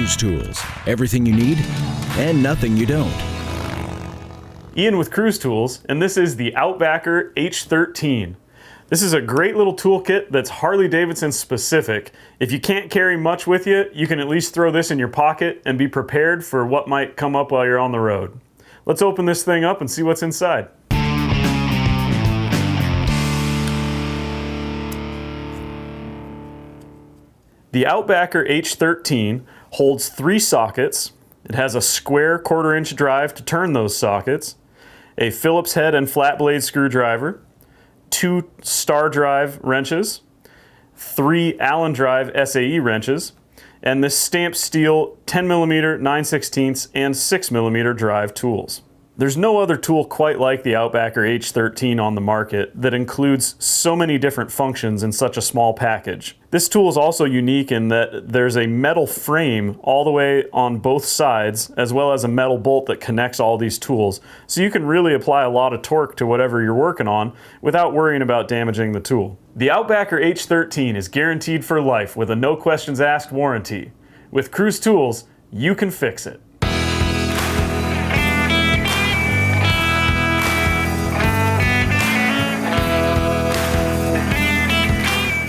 CruzTOOLS. Everything you need and nothing you don't. Ian with CruzTOOLS, and this is the Outback'r H13. This is a great little toolkit that's Harley-Davidson specific. If you can't carry much with you, you can at least throw this in your pocket and be prepared for what might come up while you're on the road. Let's open this thing up and see what's inside. The Outback'r H13 holds 3 sockets. It has a square 1/4 inch drive to turn those sockets, a Phillips head and flat blade screwdriver, 2 star drive wrenches, 3 Allen drive SAE wrenches, and this stamped steel 10mm, 9/16 and 6mm drive tools. There's no other tool quite like the Outback'r H13 on the market that includes so many different functions in such a small package. This tool is also unique in that there's a metal frame all the way on both sides, as well as a metal bolt that connects all these tools. So you can really apply a lot of torque to whatever you're working on without worrying about damaging the tool. The Outback'r H13 is guaranteed for life with a no questions asked warranty. With CruzTOOLS, you can fix it.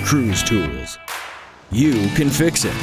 CruzTOOLS. You can fix it.